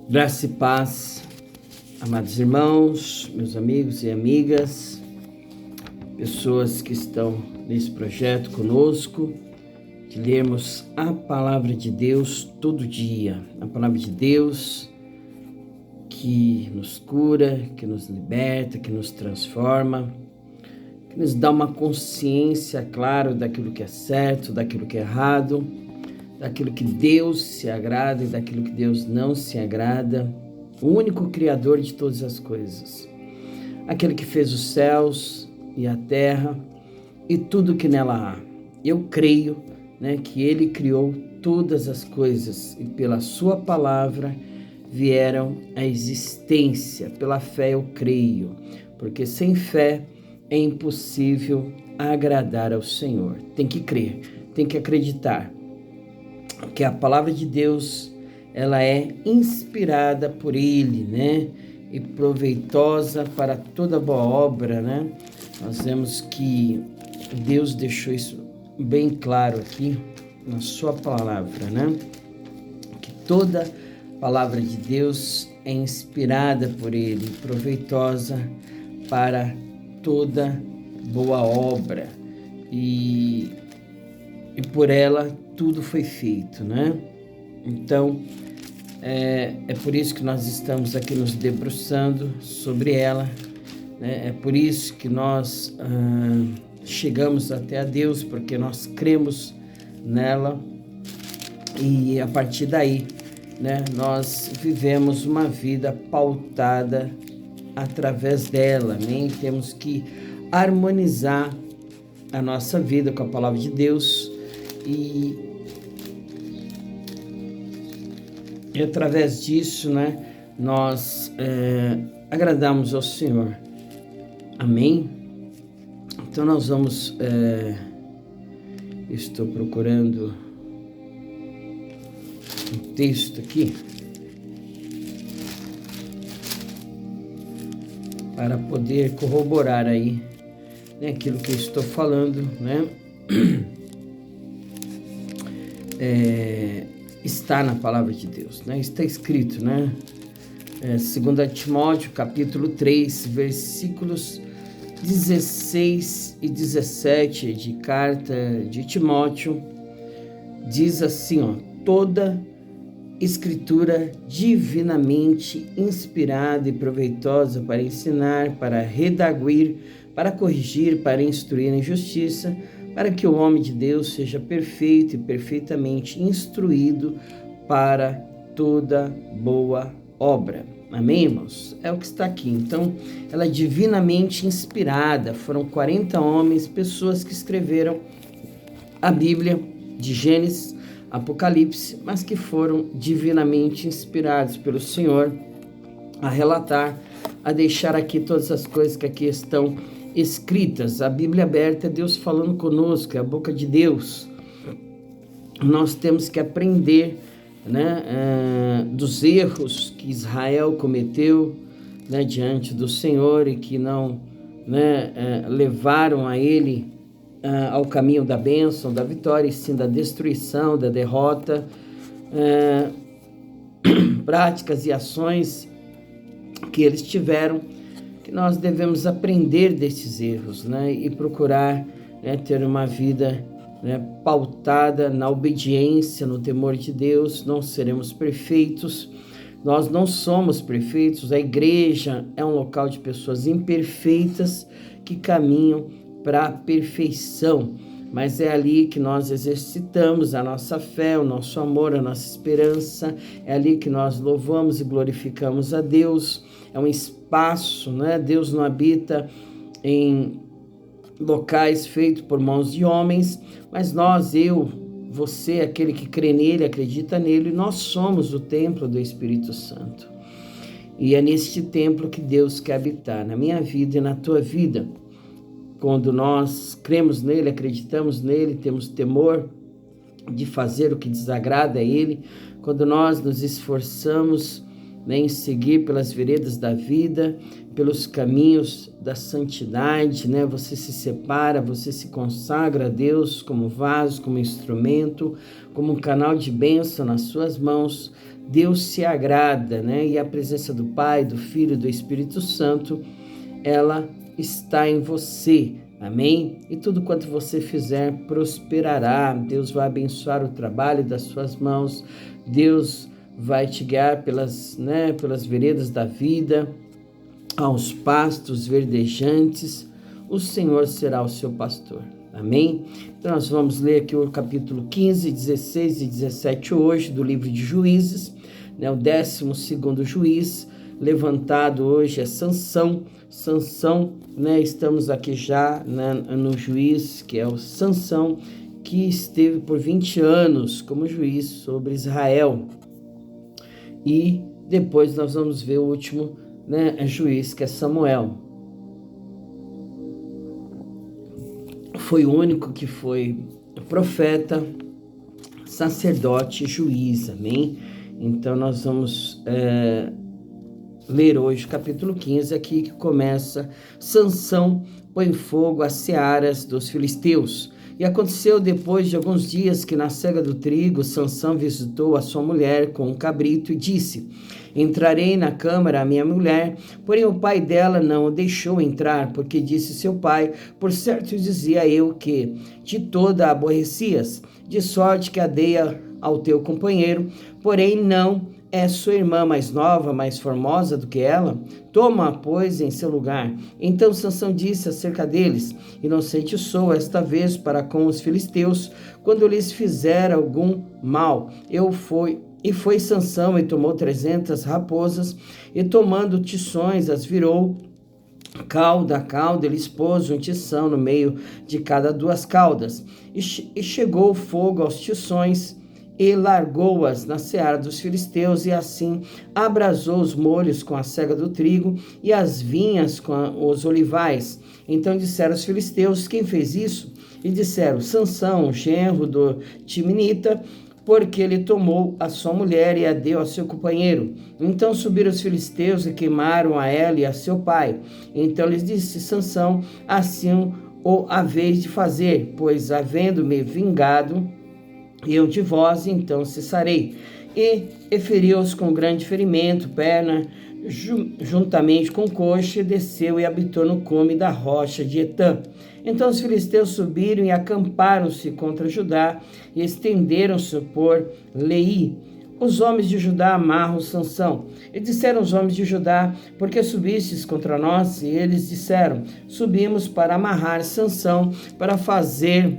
Graça e paz, amados irmãos, meus amigos e amigas, pessoas que estão nesse projeto conosco, de lermos a palavra de Deus todo dia, a palavra de Deus que nos cura, que nos liberta, que nos transforma, que nos dá uma consciência clara daquilo que é certo, daquilo que é errado, daquilo que Deus se agrada e daquilo que Deus não se agrada, o único Criador de todas as coisas, aquele que fez os céus e a terra e tudo que nela há. Eu creio, que Ele criou todas as coisas e pela Sua palavra vieram à existência. Pela fé eu creio, porque sem fé é impossível agradar ao Senhor. Tem que crer, tem que acreditar que a palavra de Deus, ela é inspirada por Ele, e proveitosa para toda boa obra, Nós vemos que Deus deixou isso bem claro aqui na sua palavra, Que toda palavra de Deus é inspirada por Ele, proveitosa para toda boa obra. E por ela tudo foi feito, Então, é por isso que nós estamos aqui nos debruçando sobre ela, É por isso que nós chegamos até a Deus, porque nós cremos nela e a partir daí, nós vivemos uma vida pautada através dela, amém? Temos que harmonizar a nossa vida com a palavra de Deus e através disso, nós agradamos ao Senhor. Amém? Então nós vamos... estou procurando um texto aqui para poder corroborar aí, aquilo que eu estou falando, está na palavra de Deus, Está escrito, 2 Timóteo, capítulo 3, versículos 16 e 17 de carta de Timóteo, diz assim, toda escritura divinamente inspirada e proveitosa para ensinar, para redarguir, para corrigir, para instruir em justiça, para que o homem de Deus seja perfeito e perfeitamente instruído para toda boa obra. Amém, irmãos? É o que está aqui. Então, ela é divinamente inspirada. Foram 40 homens, pessoas que escreveram a Bíblia de Gênesis, Apocalipse, mas que foram divinamente inspirados pelo Senhor a relatar, a deixar aqui todas as coisas que aqui estão escritas. A Bíblia aberta é Deus falando conosco, é a boca de Deus. Nós temos que aprender, dos erros que Israel cometeu, diante do Senhor e que não, levaram a ele ao caminho da bênção, da vitória, e sim da destruição, da derrota, práticas e ações que eles tiveram, que nós devemos aprender desses erros, e procurar, ter uma vida, pautada na obediência, no temor de Deus. Não seremos perfeitos, nós não somos perfeitos, a igreja é um local de pessoas imperfeitas que caminham para a perfeição, mas é ali que nós exercitamos a nossa fé, o nosso amor, a nossa esperança, é ali que nós louvamos e glorificamos a Deus. É um espaço, Deus não habita em locais feitos por mãos de homens, mas nós, você, aquele que crê nele, acredita nele, nós somos o templo do Espírito Santo. E é neste templo que Deus quer habitar, na minha vida e na tua vida. Quando nós cremos nele, acreditamos nele, temos temor de fazer o que desagrada a ele, quando nós nos esforçamos né, em seguir pelas veredas da vida, pelos caminhos da santidade, né? Você se separa, você se consagra a Deus como vaso, como instrumento, como um canal de bênção nas suas mãos. Deus se agrada, né? E a presença do Pai, do Filho e do Espírito Santo, ela está em você. Amém? E tudo quanto você fizer prosperará. Deus vai abençoar o trabalho das suas mãos. Deus vai te guiar pelas veredas da vida, aos pastos verdejantes. O Senhor será o seu pastor. Amém? Então nós vamos ler aqui o capítulo 15, 16 e 17 hoje do livro de Juízes, né? O 12º juiz levantado hoje é Sansão. Sansão, né? Estamos aqui já, né, no juiz, que é o Sansão, que esteve por 20 anos como juiz sobre Israel. E depois nós vamos ver o último, né, juiz, que é Samuel. Foi o único que foi profeta, sacerdote e juiz, amém? Então nós vamos ler hoje o capítulo 15 aqui, que começa: Sansão põe fogo às searas dos filisteus. E aconteceu depois de alguns dias que na cega do trigo, Sansão visitou a sua mulher com um cabrito e disse: entrarei na câmara a minha mulher. Porém o pai dela não o deixou entrar, porque disse seu pai: por certo dizia eu que de toda a aborrecias, de sorte que a dei ao teu companheiro, porém não é sua irmã mais nova, mais formosa do que ela? Toma-a, pois, em seu lugar. Então Sansão disse acerca deles: inocente sou esta vez para com os filisteus, quando lhes fizer algum mal. E foi Sansão e tomou 300 raposas, e tomando tições as virou cauda a cauda, ele expôs um tição no meio de cada 2 caudas, e chegou o fogo aos tições, e largou-as na seara dos filisteus, e assim abrasou os molhos com a cega do trigo e as vinhas com os olivais. Então disseram os filisteus: quem fez isso? E disseram: Sansão, genro do Timinita, porque ele tomou a sua mulher e a deu a seu companheiro. Então subiram os filisteus e queimaram a ela e a seu pai. Então lhes disse Sansão: assim o haveis de fazer, pois havendo-me vingado eu de vós, então cessarei. E feriu-os com grande ferimento, perna, juntamente com coxa, e desceu e habitou no cume da rocha de Etã. Então os filisteus subiram e acamparam-se contra Judá, e estenderam-se por Leí. Os homens de Judá amarram Sansão. E disseram os homens de Judá: por que subistes contra nós? E eles disseram: subimos para amarrar Sansão, para fazer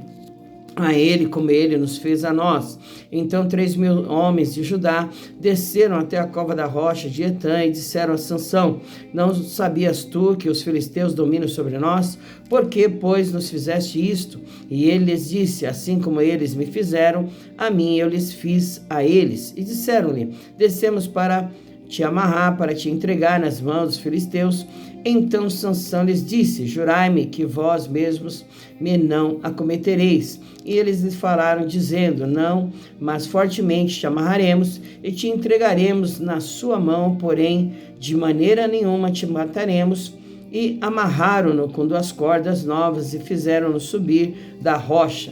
a ele como ele nos fez a nós. Então 3.000 homens de Judá desceram até a cova da rocha de Etã e disseram a Sansão: não sabias tu que os filisteus dominam sobre nós? Por que, pois, nos fizeste isto? E ele lhes disse: assim como eles me fizeram, a mim eu lhes fiz a eles. E disseram-lhe: descemos para te amarrar, para te entregar nas mãos dos filisteus. Então Sansão lhes disse: jurai-me que vós mesmos me não acometereis. E eles lhes falaram, dizendo: não, mas fortemente te amarraremos e te entregaremos na sua mão, porém de maneira nenhuma te mataremos. E amarraram-no com 2 cordas novas e fizeram-no subir da rocha.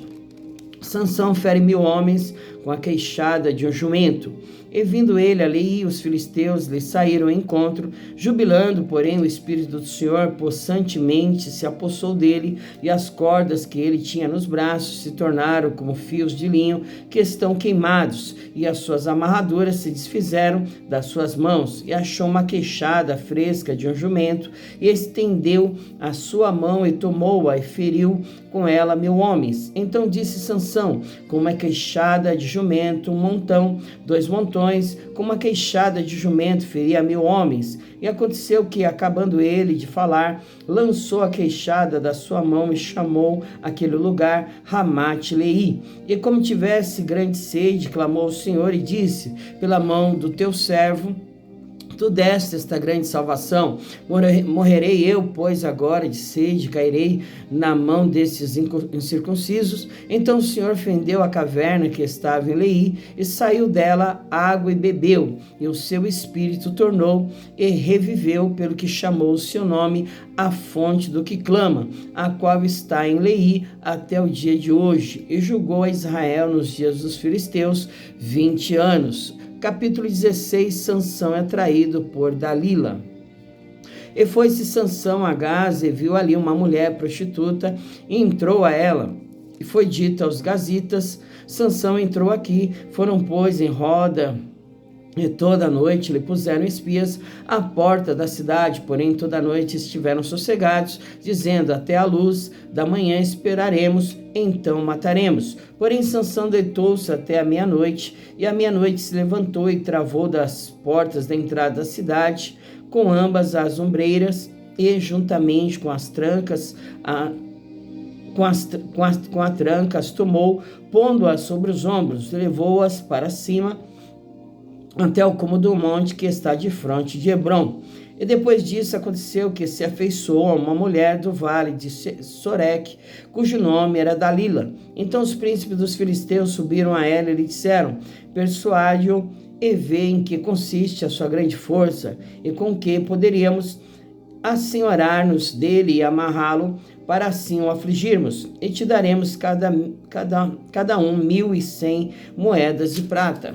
Sansão fere 1.000 homens com a queixada de um jumento. E vindo ele ali, os filisteus lhe saíram ao encontro, jubilando, porém o Espírito do Senhor possantemente se apossou dele, e as cordas que ele tinha nos braços se tornaram como fios de linho que estão queimados, e as suas amarraduras se desfizeram das suas mãos. E achou uma queixada fresca de um jumento, e estendeu a sua mão e tomou-a, e feriu com ela 1.000 homens. Então disse Sansão: com uma queixada de jumento, um montão, 2 montões, com uma queixada de jumento, feria 1.000 homens. E aconteceu que, acabando ele de falar, lançou a queixada da sua mão e chamou aquele lugar Ramate-Leí. E como tivesse grande sede, clamou ao Senhor e disse: pela mão do teu servo Tu deste esta grande salvação. Morrerei eu, pois, agora de sede, cairei na mão destes incircuncisos. Então o Senhor fendeu a caverna que estava em Leí, e saiu dela água e bebeu, e o seu espírito tornou e reviveu, pelo que chamou o seu nome a fonte do que clama, a qual está em Leí até o dia de hoje, e julgou a Israel nos dias dos filisteus 20 anos. Capítulo 16, Sansão é traído por Dalila. E foi-se Sansão a Gaza e viu ali uma mulher prostituta e entrou a ela. E foi dito aos gazitas: Sansão entrou aqui. Foram, pois, em roda e toda a noite lhe puseram espias à porta da cidade, porém toda a noite estiveram sossegados, dizendo: até a luz da manhã esperaremos, então mataremos. Porém Sansão deitou-se até a meia-noite, e à meia-noite se levantou e travou das portas da entrada da cidade, com ambas as ombreiras, e juntamente com as trancas, com a tranca as tomou, pondo-as sobre os ombros, levou-as para cima, até o cume do monte que está de frente de Hebrom. E depois disso aconteceu que se afeiçoou a uma mulher do vale de Soreque, cujo nome era Dalila. Então os príncipes dos filisteus subiram a ela e lhe disseram: persuade-o e vê em que consiste a sua grande força, e com que poderíamos assenhorar-nos dele e amarrá-lo, para assim o afligirmos, e te daremos cada um 1.100 moedas de prata.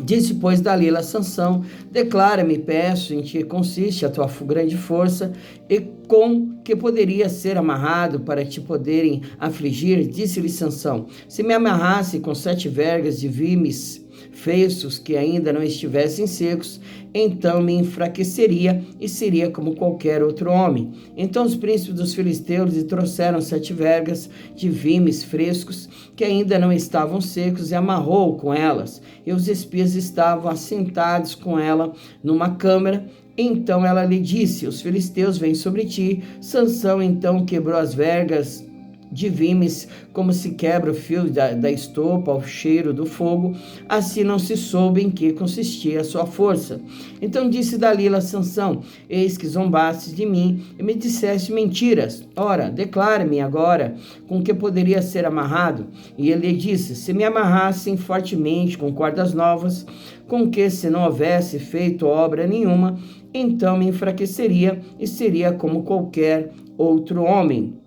Disse, pois, Dalila a Sansão: declara-me, peço, em que consiste a tua grande força, e com que poderia ser amarrado para te poderem afligir. Disse-lhe Sansão: se me amarrasse com 7 vergas de vimes feixos que ainda não estivessem secos, então me enfraqueceria e seria como qualquer outro homem. Então os príncipes dos filisteus lhe trouxeram 7 vergas de vimes frescos que ainda não estavam secos, e amarrou com elas, e os espias estavam assentados com ela numa câmara. Então ela lhe disse: os filisteus vêm sobre ti. Sansão então quebrou as vergas de vimes, como se quebra o fio da estopa ao cheiro do fogo. Assim não se soube em que consistia a sua força. Então disse Dalila a Sansão: eis que zombastes de mim e me disseste mentiras. Ora, declara-me agora com que poderia ser amarrado. E ele lhe disse: se me amarrassem fortemente com cordas novas, com que se não houvesse feito obra nenhuma, então me enfraqueceria e seria como qualquer outro homem.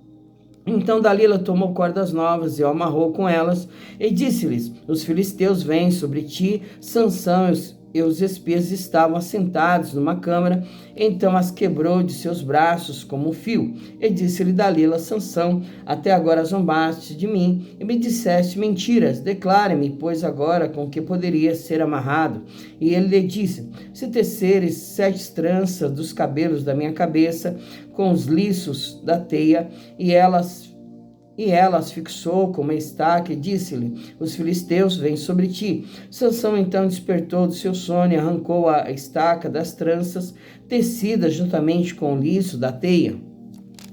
Então Dalila tomou cordas novas e o amarrou com elas, e disse-lhes: os filisteus vêm sobre ti. Sansão e os espias estavam assentados numa câmara. Então as quebrou de seus braços como um fio. E disse-lhe Dalila a Sansão: até agora zombaste de mim e me disseste mentiras. Declare-me, pois, agora com que poderia ser amarrado. E ele lhe disse: se teceres 7 tranças dos cabelos da minha cabeça com os liços da teia, e elas fixou com uma estaca, e disse-lhe: os filisteus vêm sobre ti. Sansão então despertou do seu sono e arrancou a estaca das tranças, tecidas juntamente com o liço da teia.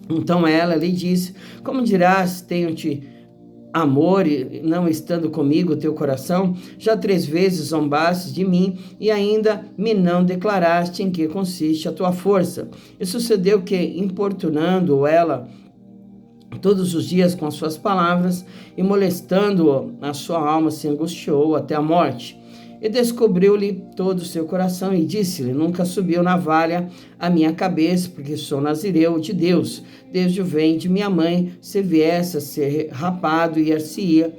Então ela lhe disse: como dirás, tenho-te amor, e não estando comigo o teu coração? Já 3 vezes zombastes de mim, e ainda me não declaraste em que consiste a tua força. E sucedeu que, importunando ela todos os dias com as suas palavras, e molestando-o, a sua alma se angustiou até a morte. E descobriu-lhe todo o seu coração, e disse-lhe: nunca subiu navalha a minha cabeça, porque sou nazireu de Deus, desde o ventre de minha mãe. Se viesse a ser rapado, ir-se-ia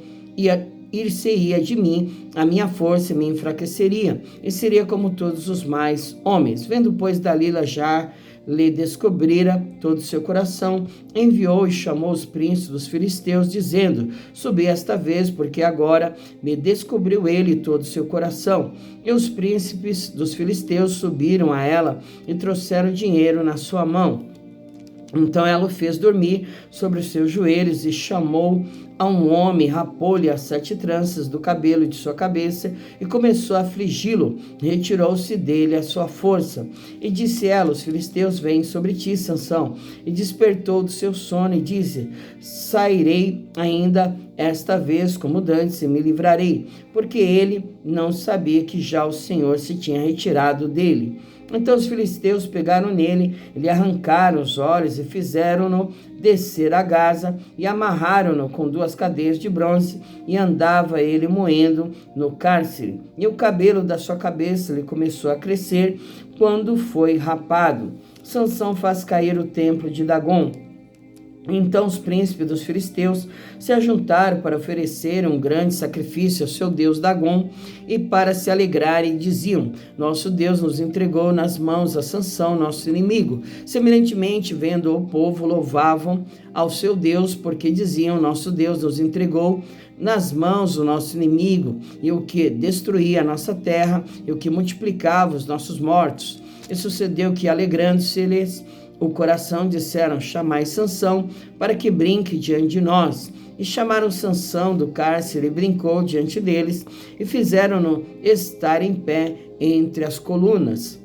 de mim a minha força, e me enfraqueceria, e seria como todos os mais homens. Vendo, pois, Dalila já lhe descobrira todo o seu coração, enviou e chamou os príncipes dos filisteus, dizendo: subi esta vez, porque agora me descobriu ele todo o seu coração. E os príncipes dos filisteus subiram a ela e trouxeram dinheiro na sua mão. Então ela o fez dormir sobre os seus joelhos e chamou a um homem, rapou-lhe as 7 tranças do cabelo de sua cabeça e começou a afligi-lo. Retirou-se dele a sua força. E disse ela: os filisteus vêm sobre ti, Sansão. E despertou do seu sono e disse: sairei ainda esta vez como dantes e me livrarei, porque ele não sabia que já o Senhor se tinha retirado dele. Então os filisteus pegaram nele, lhe arrancaram os olhos e fizeram-no descer a Gaza e amarraram-no com 2 cadeias de bronze e andava ele moendo no cárcere. E o cabelo da sua cabeça lhe começou a crescer quando foi rapado. Sansão faz cair o templo de Dagom. Então os príncipes dos filisteus se ajuntaram para oferecer um grande sacrifício ao seu deus Dagom e para se alegrarem diziam: nosso Deus nos entregou nas mãos a Sansão, nosso inimigo. Semelhantemente, vendo o povo, louvavam ao seu Deus, porque diziam: nosso Deus nos entregou nas mãos o nosso inimigo, e o que destruía a nossa terra, e o que multiplicava os nossos mortos. E sucedeu que, alegrando-se-lhes o coração, disseram: chamai Sansão para que brinque diante de nós. E chamaram Sansão do cárcere e brincou diante deles e fizeram-no estar em pé entre as colunas.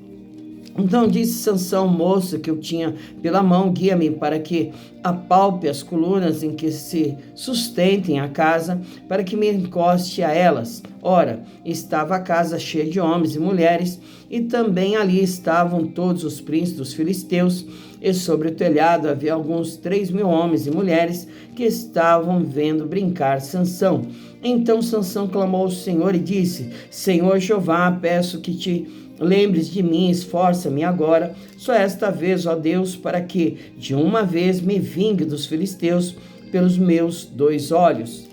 Então disse Sansão, moço que eu tinha pela mão: guia-me para que apalpe as colunas em que se sustentem a casa, para que me encoste a elas. Ora, estava a casa cheia de homens e mulheres, e também ali estavam todos os príncipes dos filisteus, e sobre o telhado havia alguns 3.000 homens e mulheres que estavam vendo brincar Sansão. Então Sansão clamou ao Senhor e disse: Senhor Jeová, peço que te lembres de mim, esforça-me agora, só esta vez, ó Deus, para que de uma vez me vingue dos filisteus pelos meus 2 olhos.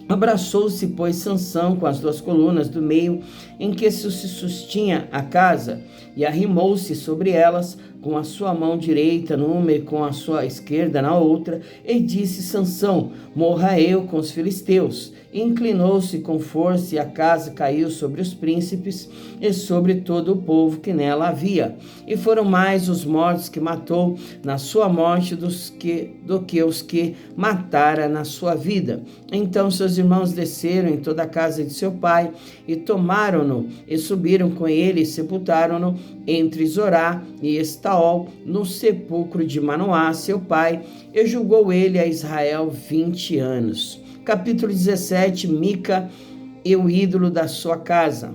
Abraçou-se, pois, Sansão com as 2 colunas do meio em que se sustinha a casa, e arrimou-se sobre elas com a sua mão direita numa e com a sua esquerda na outra, e disse Sansão: morra eu com os filisteus. E inclinou-se com força, e a casa caiu sobre os príncipes e sobre todo o povo que nela havia. E foram mais os mortos que matou na sua morte do que os que matara na sua vida. Então seus irmãos desceram em toda a casa de seu pai, e tomaram-no, e subiram com ele, e sepultaram-no entre Zorá e Estaol, no sepulcro de Manoá, seu pai, e julgou ele a Israel 20 anos. Capítulo 17, Mica e o ídolo da sua casa.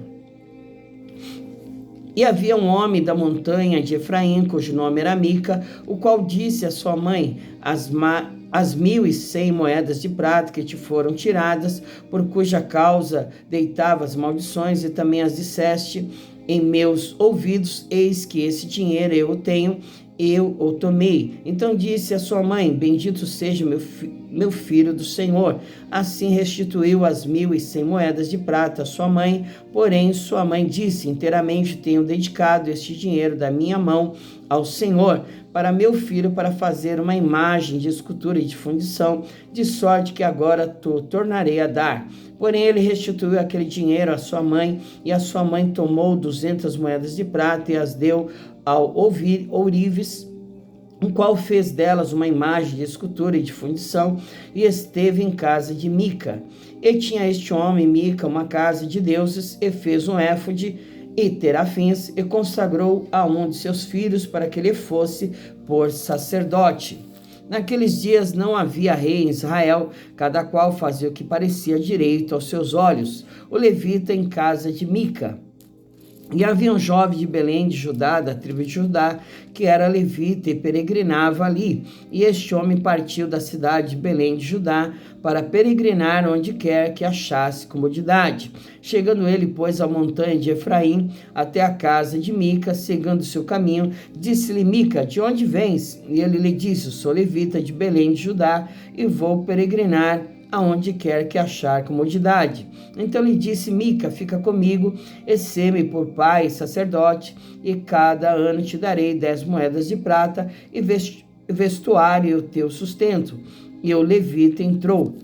E havia um homem da montanha de Efraim, cujo nome era Mica, o qual disse à sua mãe: as 1.100 moedas de prata que te foram tiradas, por cuja causa deitava as maldições, e também as disseste em meus ouvidos, eis que esse dinheiro eu o tenho, eu o tomei. Então disse a sua mãe: bendito seja meu filho do Senhor. Assim restituiu as 1.100 moedas de prata à sua mãe. Porém sua mãe disse: inteiramente tenho dedicado este dinheiro da minha mão ao Senhor, para meu filho, para fazer uma imagem de escultura e de fundição, de sorte que agora tornarei a dar. Porém ele restituiu aquele dinheiro à sua mãe, e a sua mãe tomou 200 moedas de prata e as deu ao ourives, o qual fez delas uma imagem de escultura e de fundição, e esteve em casa de Mica. E tinha este homem, Mica, uma casa de deuses, e fez um éfode e terafins, e consagrou a um de seus filhos para que ele fosse por sacerdote. Naqueles dias não havia rei em Israel, cada qual fazia o que parecia direito aos seus olhos. O levita em casa de Mica. E havia um jovem de Belém de Judá, da tribo de Judá, que era levita e peregrinava ali. E este homem partiu da cidade de Belém de Judá para peregrinar onde quer que achasse comodidade. Chegando ele, pois, à montanha de Efraim, até a casa de Mica, seguindo seu caminho, disse-lhe Mica: de onde vens? E ele lhe disse: sou levita de Belém de Judá e vou peregrinar aonde quer que achar comodidade. Então lhe disse Mica: fica comigo, e sê-me por pai e sacerdote, e cada ano te darei 10 moedas de prata, e vestuário e o teu sustento. E o levita entrou.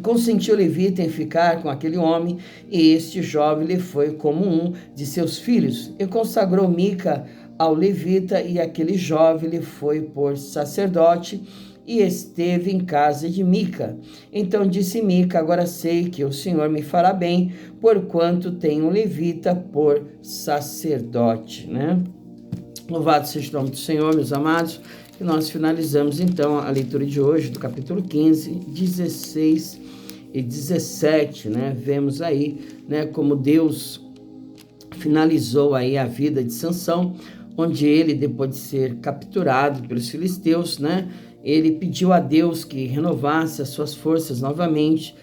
consentiu o levita em ficar com aquele homem, e este jovem lhe foi como um de seus filhos, e consagrou Mica ao levita, e aquele jovem lhe foi por sacerdote, e esteve em casa de Mica. Então disse Mica: agora sei que o Senhor me fará bem, porquanto tenho um levita por sacerdote, né? Louvado seja o nome do Senhor, meus amados. E nós finalizamos então a leitura de hoje do capítulo 15, 16 e 17, né? Vemos aí, né, como Deus finalizou aí a vida de Sansão, onde ele, depois de ser capturado pelos filisteus, né, ele pediu a Deus que renovasse as suas forças novamente,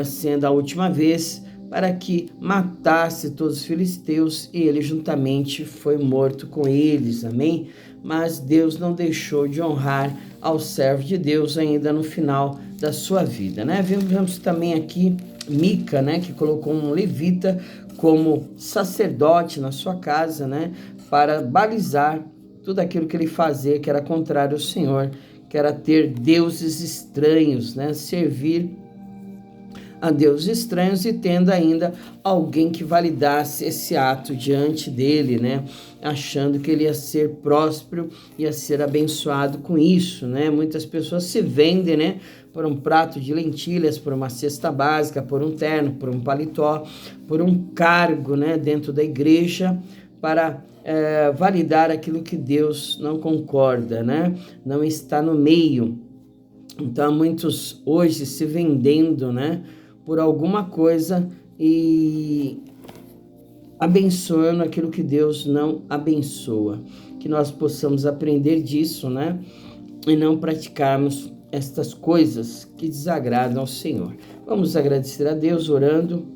sendo a última vez, para que matasse todos os filisteus, e ele juntamente foi morto com eles, amém? Mas Deus não deixou de honrar ao servo de Deus ainda no final da sua vida, né? Vemos também aqui Mica, né, que colocou um levita como sacerdote na sua casa, né, para balizar tudo aquilo que ele fazia que era contrário ao Senhor, que era ter deuses estranhos, né, servir a deuses estranhos, e tendo ainda alguém que validasse esse ato diante dele, né? Achando que ele ia ser próspero, ia ser abençoado com isso, né? Muitas pessoas se vendem, né? Por um prato de lentilhas, por uma cesta básica, por um terno, por um paletó, por um cargo, né? Dentro da igreja, para validar aquilo que Deus não concorda, né? Não está no meio. Então, há muitos hoje se vendendo, né, por alguma coisa e abençoando aquilo que Deus não abençoa. Que nós possamos aprender disso, né, e não praticarmos estas coisas que desagradam ao Senhor. Vamos agradecer a Deus orando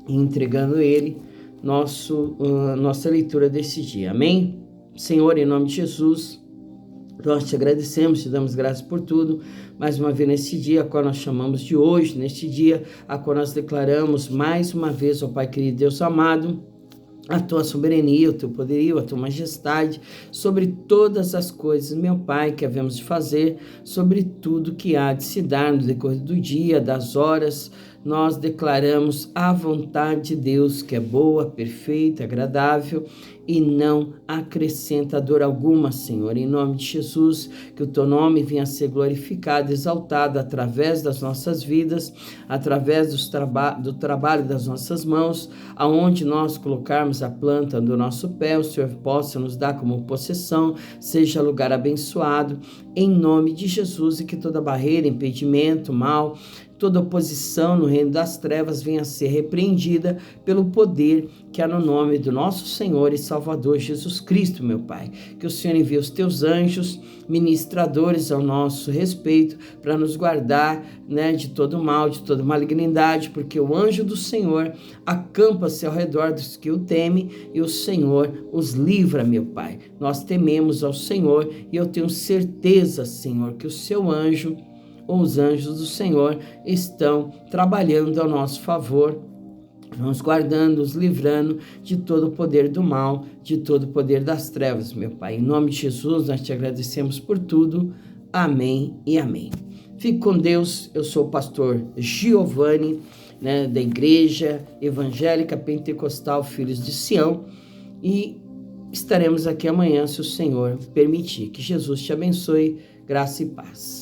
e entregando a Ele nossa leitura desse dia. Amém? Senhor, em nome de Jesus, nós te agradecemos, te damos graças por tudo, mais uma vez nesse dia, a qual nós chamamos de hoje, neste dia, a qual nós declaramos mais uma vez, ó Pai querido, Deus amado, a tua soberania, o teu poderio, a tua majestade, sobre todas as coisas, meu Pai, que havemos de fazer, sobre tudo que há de se dar no decorrer do dia, das horas. Nós declaramos a vontade de Deus, que é boa, perfeita, agradável e não acrescenta dor alguma, Senhor. Em nome de Jesus, que o teu nome venha a ser glorificado, exaltado através das nossas vidas, através do trabalho das nossas mãos, aonde nós colocarmos a planta do nosso pé, o Senhor possa nos dar como possessão, seja lugar abençoado, em nome de Jesus, e que toda barreira, impedimento, mal, toda oposição no reino das trevas venha a ser repreendida pelo poder que há no nome do nosso Senhor e Salvador Jesus Cristo, meu Pai. Que o Senhor envie os teus anjos, ministradores ao nosso respeito, para nos guardar, né, de todo mal, de toda malignidade, porque o anjo do Senhor acampa-se ao redor dos que o temem, e o Senhor os livra, meu Pai. Nós tememos ao Senhor, e eu tenho certeza, Senhor, que o seu anjo, ou os anjos do Senhor, estão trabalhando ao nosso favor, nos guardando, nos livrando de todo o poder do mal, de todo o poder das trevas, meu Pai. Em nome de Jesus, nós te agradecemos por tudo. Amém e amém. Fique com Deus. Eu sou o pastor Giovanni, né, da Igreja Evangélica Pentecostal Filhos de Sião, e estaremos aqui amanhã, se o Senhor permitir. Que Jesus te abençoe, graça e paz.